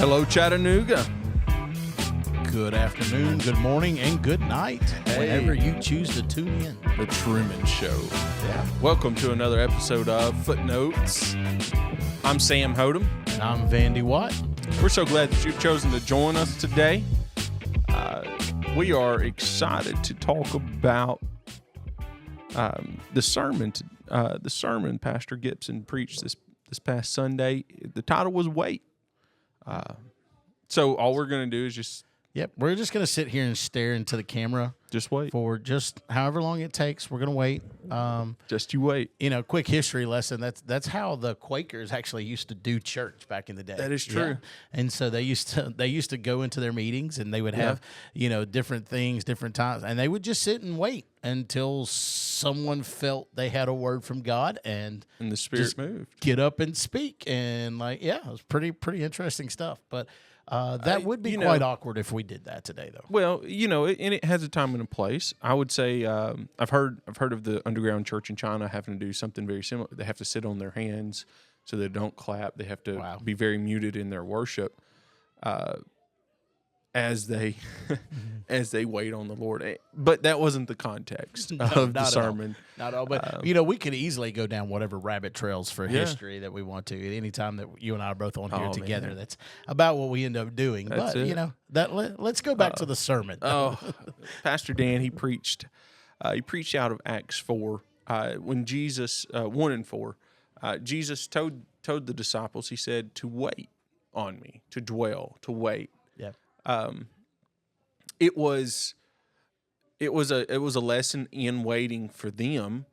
Hello, Chattanooga. Good afternoon, good morning, and good night, whenever you choose to tune in. The Truman Show. Yeah. Welcome to another episode of Footnotes. I'm Sam Hodem. And I'm Vandy Watt. We're so glad that you've chosen to join us today. We are excited to talk about the sermon Pastor Gibson preached this past Sunday. The title was Wait. So all we're going to do is just... Yep, we're just going to sit here and stare into the camera. Just wait. For just however long it takes. We're going to wait. Just you wait. You know, quick history lesson. That's how the Quakers actually used to do church back in the day. That is true. Yeah. And so they used to go into their meetings and they would have, different things, different times. And they would just sit and wait until someone felt they had a word from God and the Spirit moved. Get up and speak. And it was pretty interesting stuff. But that would be quite awkward if we did that today, though. Well, and it has a time and a place. I would say I've heard of the underground church in China having to do something very similar. They have to sit on their hands so they don't clap. They have to be very muted in their worship as they wait on the Lord. But that wasn't the context of the sermon. Not at all. But we could easily go down whatever rabbit trails for history that we want to. Anytime that you and I are both on here together, man. That's about what we end up doing. That's it. Let's go back to the sermon. Pastor Dan, he preached out of Acts 4 when Jesus 1 and 4. Jesus told the disciples, he said, to wait on me, to dwell, to wait. Yeah. It was a lesson in waiting for them.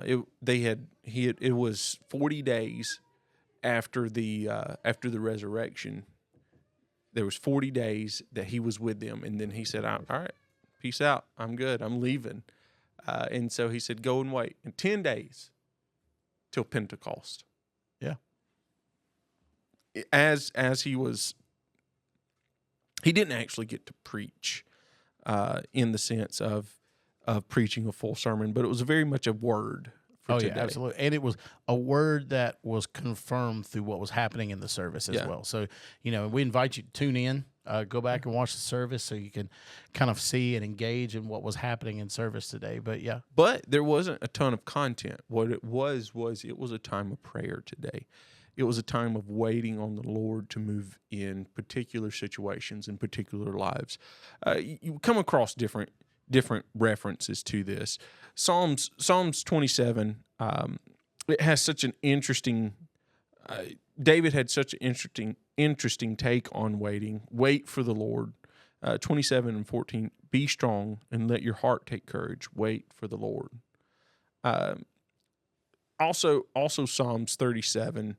It was 40 days after the resurrection. There was 40 days that he was with them, and then he said, "All right, peace out. I'm good. I'm leaving." And so he said, "Go and wait." And 10 days till Pentecost. Yeah. As he was. He didn't actually get to preach in the sense of preaching a full sermon, but it was very much a word for today. Yeah, absolutely. And it was a word that was confirmed through what was happening in the service as well. So, we invite you to tune in, go back and watch the service so you can kind of see and engage in what was happening in service today. But there wasn't a ton of content. What it was a time of prayer today. It was a time of waiting on the Lord to move in particular situations in particular lives. You come across different references to this. Psalms 27. It has such an interesting. David had such an interesting take on waiting. Wait for the Lord. 27 and 14. Be strong and let your heart take courage. Wait for the Lord. Also Psalms 37.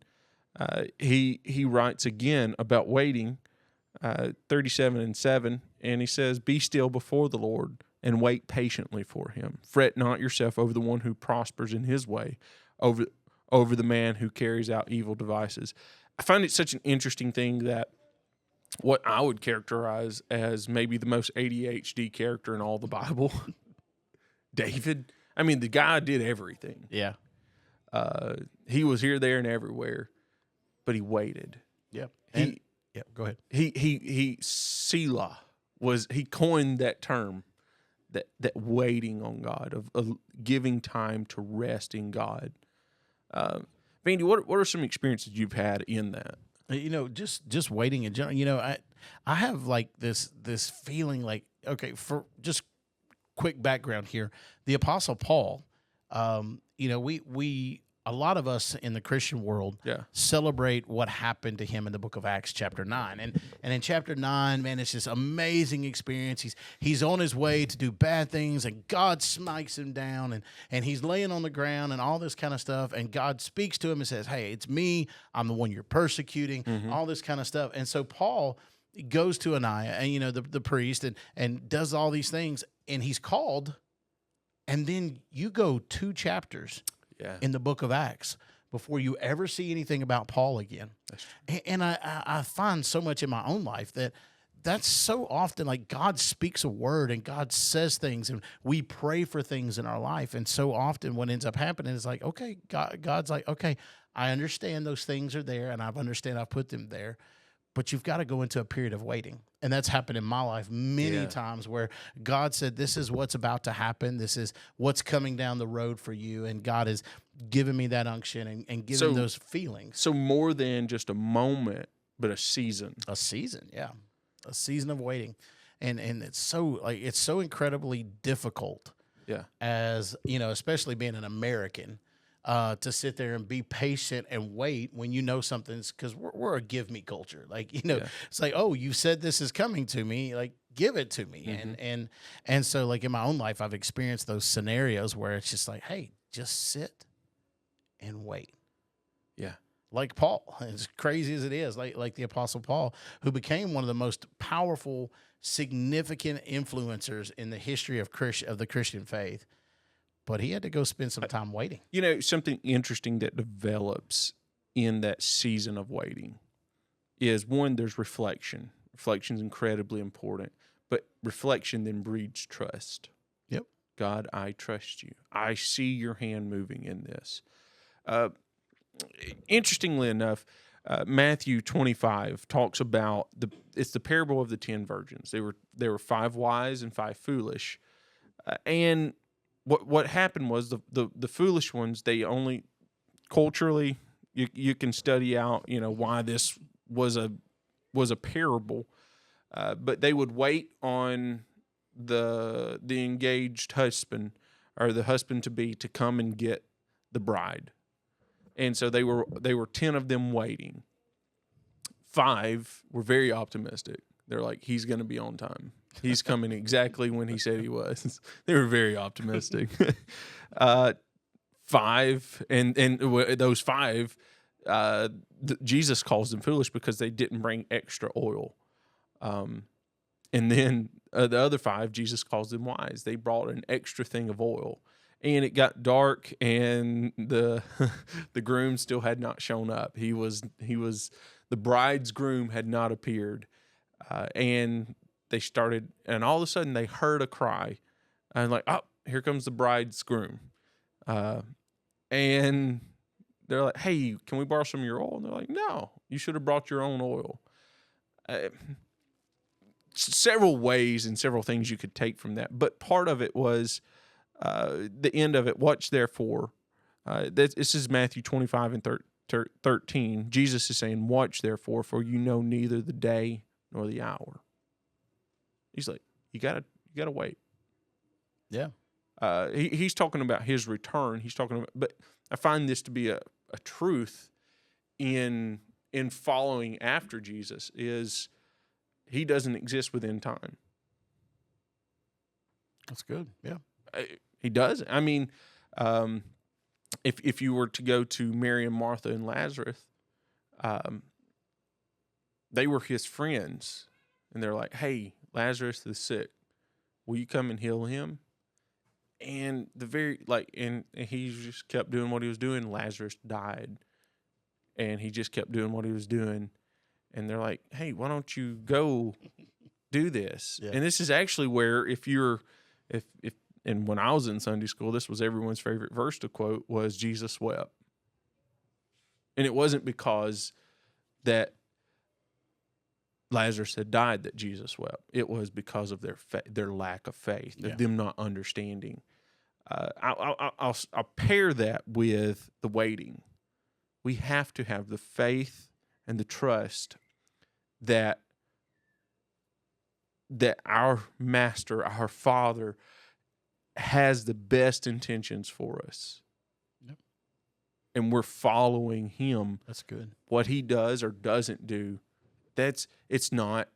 He writes again about waiting, 37 and 7, and he says, "Be still before the Lord and wait patiently for him. Fret not yourself over the one who prospers in his way, over the man who carries out evil devices." I find it such an interesting thing that what I would characterize as maybe the most ADHD character in all the Bible, David. I mean, the guy did everything. Yeah. He was here, there, and everywhere. But he waited. Yep. Go ahead. He Selah he coined that term, that waiting on God, of giving time to rest in God. Vandy, what are some experiences you've had in that? Just waiting in general. I have this feeling for just quick background here. The Apostle Paul, we a lot of us in the Christian world celebrate what happened to him in the book of Acts chapter 9. And in chapter 9, man, it's this amazing experience. He's on his way to do bad things, and God smites him down, and he's laying on the ground and all this kind of stuff, and God speaks to him and says, "Hey, it's me. I'm the one you're persecuting," all this kind of stuff. And so Paul goes to Ananias, and the priest, and does all these things, and he's called, and then you go 2 chapters in the book of Acts before you ever see anything about Paul again. And I find so much in my own life that's so often God speaks a word and God says things and we pray for things in our life. And so often what ends up happening is God's like, okay, I understand those things are there and I've put them there, but you've got to go into a period of waiting. And that's happened in my life many times where God said, this is what's about to happen. This is what's coming down the road for you. And God has given me that unction and given those feelings. So more than just a moment, but a season. A season, yeah. A season of waiting. And it's so incredibly difficult. Yeah. As, you know, especially being an American, to sit there and be patient and wait when you know something's, because we're a give me culture. Like, you know, it's like, oh, you said this is coming to me, like, give it to me. Mm-hmm. And so, like, in my own life, I've experienced those scenarios where it's just like, hey, just sit and wait. Yeah. Like Paul, as crazy as it is, like the Apostle Paul, who became one of the most powerful, significant influencers in the history of the Christian faith. But he had to go spend some time waiting. You know, something interesting that develops in that season of waiting is, one, there's reflection. Reflection is incredibly important, but reflection then breeds trust. Yep. God, I trust you. I see your hand moving in this. Interestingly enough, Matthew 25 talks about it's the parable of the 10 virgins. There were 5 wise and 5 foolish, and what happened was the foolish ones, they only culturally you can study out, you know, why this was a parable, but they would wait on the engaged husband or the husband to be to come and get the bride, and so they were 10 of them waiting. 5 were very optimistic. They're like, he's going to be on time. He's coming exactly when he said he was. They were very optimistic. 5, and those 5, Jesus calls them foolish because they didn't bring extra oil. And then the other 5, Jesus calls them wise. They brought an extra thing of oil. And it got dark, and the groom still had not shown up. He was the bride's groom had not appeared. And they started, and all of a sudden they heard a cry, and like, oh, here comes the bride's groom. And they're like, hey, can we borrow some of your oil? And they're like, no, you should have brought your own oil. Several ways and several things you could take from that. But part of it was the end of it, watch therefore. This is Matthew 25 and 13. Jesus is saying, watch therefore, for you know neither the day nor the hour. He's like, you gotta wait. Yeah. He's talking about his return. He's talking about, but I find this to be a truth in following after Jesus is he doesn't exist within time. That's good. Yeah. He doesn't. I mean, if you were to go to Mary and Martha and Lazarus, they were his friends, and they're like, hey, Lazarus is sick. Will you come and heal him? And and he just kept doing what he was doing. Lazarus died, and he just kept doing what he was doing. And they're like, hey, why don't you go do this? Yeah. And this is actually where and when I was in Sunday school, this was everyone's favorite verse to quote was Jesus wept. And it wasn't because that Lazarus had died that Jesus wept. It was because of their lack of faith, them not understanding. I'll pair that with the waiting. We have to have the faith and the trust that our Master, our Father, has the best intentions for us. Yep. And we're following him. That's good. What he does or doesn't do, it's not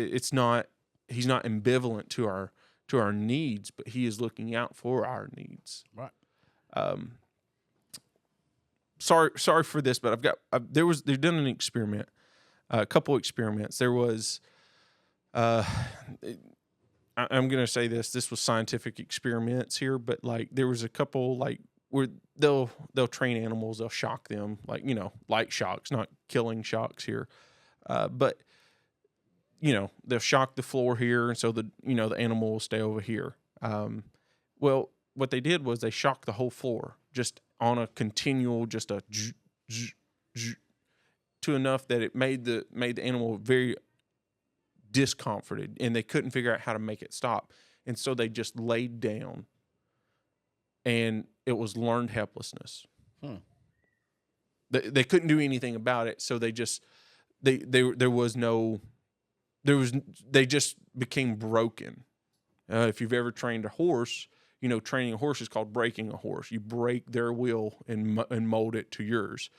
he's not ambivalent to our needs, but he is looking out for our needs. Right. Sorry for this, but they've done an experiment, a couple experiments. There was I'm going to say this was scientific experiments here, but like there was a couple like where they'll train animals, they'll shock them, like, you know, light shocks, not killing shocks here. But you know, they'll shock the floor here, and so the animal will stay over here. Well, what they did was they shocked the whole floor just on a continual, just a to enough that it made the animal very discomforted, and they couldn't figure out how to make it stop. And so they just laid down, and it was learned helplessness. They couldn't do anything about it, so they just they just became broken. If you've ever trained a horse, you know training a horse is called breaking a horse. You break their will and mold it to yours.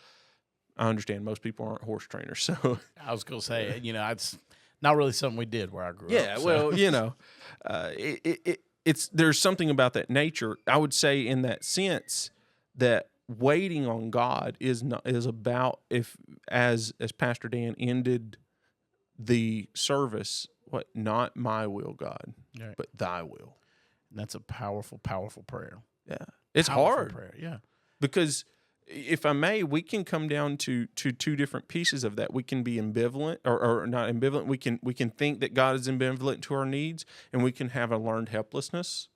I understand most people aren't horse trainers, so I was going to say, it's not really something we did where I grew up. Yeah, so. Well, it's there's something about that nature. I would say in that sense that waiting on God is about, if as Pastor Dan ended the service, not my will, God, right, but Thy will. And that's a powerful, powerful prayer. Yeah, it's powerful hard prayer. Yeah, because, if I may, we can come down to two different pieces of that. We can be ambivalent or not ambivalent. We can think that God is ambivalent to our needs, and we can have a learned helplessness,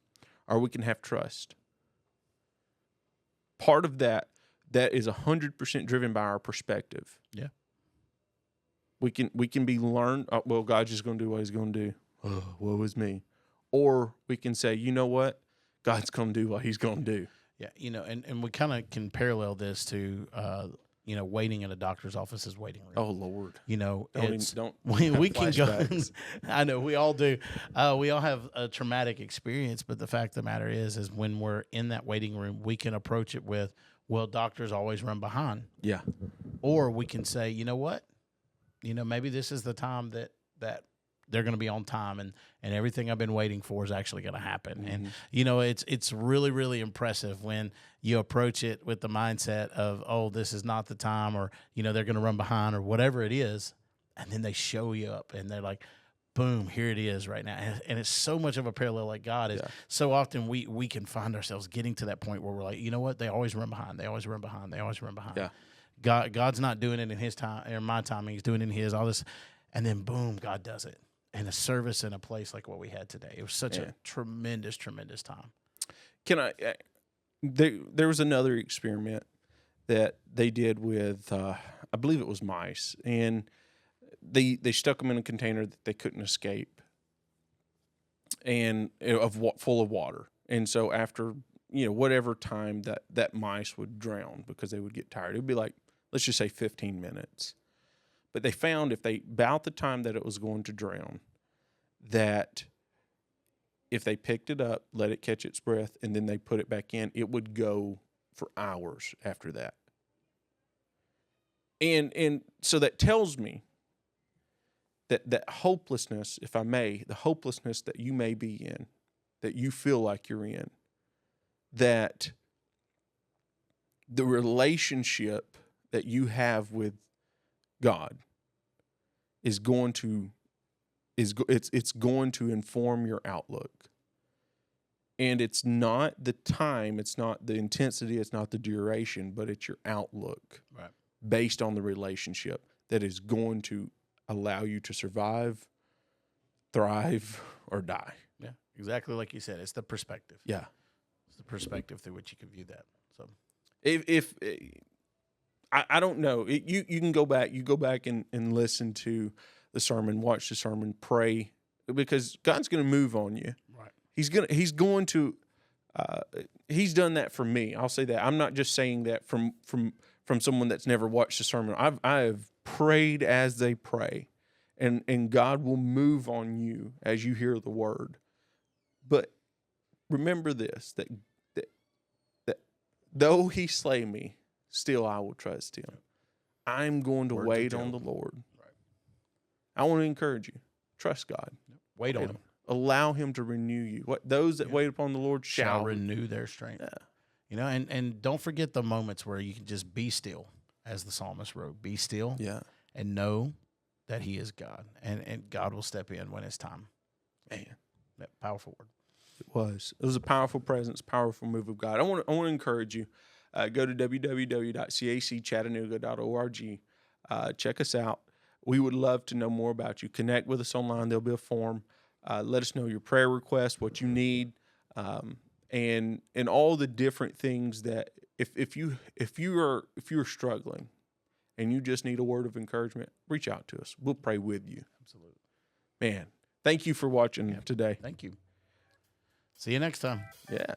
or we can have trust. Part of that is 100% driven by our perspective. Yeah. We can be learned, well, God's just going to do what He's going to do. Oh, woe is me. Or we can say, you know what? God's going to do what He's going to do. Yeah, and we kind of can parallel this to, waiting in a doctor's office's waiting room. Oh, Lord. We can go. I know we all do. We all have a traumatic experience, but the fact of the matter is when we're in that waiting room, we can approach it with, well, doctors always run behind. Yeah. Or we can say, you know what? Maybe this is the time that they're going to be on time, and everything I've been waiting for is actually going to happen. Mm-hmm. And, it's really, really impressive when you approach it with the mindset of, oh, this is not the time, or, they're going to run behind or whatever it is. And then they show you up and they're like, boom, here it is right now. And it's so much of a parallel like God is. Yeah. So often we can find ourselves getting to that point where we're like, you know what? They always run behind. They always run behind. They always run behind. Yeah. God's not doing it in His time or my timing. He's doing it in His, all this. And then boom, God does it. In a service in a place like what we had today. It was such a tremendous, tremendous time. There was another experiment that they did with, I believe it was mice, and they stuck them in a container that they couldn't escape, and full of water. And so after whatever time that mice would drown because they would get tired, it would be like, let's just say 15 minutes. But they found about the time that it was going to drown, that if they picked it up, let it catch its breath, and then they put it back in, it would go for hours after that. And so that tells me that hopelessness, if I may, the hopelessness that you may be in, that you feel like you're in, that the relationship that you have with God is going to inform your outlook. And it's not the time, it's not the intensity, it's not the duration, but it's your outlook, right, based on the relationship, that is going to allow you to survive, thrive, or die. Yeah, exactly like you said. It's the perspective. Yeah. It's the perspective through which you can view that. So if I don't know. You can go back and listen to the sermon, watch the sermon, pray, because God's going to move on you. Right. He's done that for me. I'll say that. I'm not just saying that from someone that's never watched the sermon. I have prayed as they pray, and God will move on you as you hear the word. But remember this, that though He slay me, still I will trust Him. I'm going to wait on the Lord. Right. I want to encourage you. Trust God. Wait on Him. Allow Him to renew you. Those that wait upon the Lord shall renew their strength. Yeah. And don't forget the moments where you can just be still, as the psalmist wrote. Be still. Yeah. And know that He is God. And God will step in when it's time. Man. That powerful word. It was a powerful presence, powerful move of God. I want to encourage you. Go to www.cachattanooga.org. Check us out. We would love to know more about you. Connect with us online. There'll be a form. Let us know your prayer requests, what you need, and all the different things that if you're struggling and you just need a word of encouragement, reach out to us. We'll pray with you. Absolutely. Man, thank you for watching today. Thank you. See you next time. Yeah.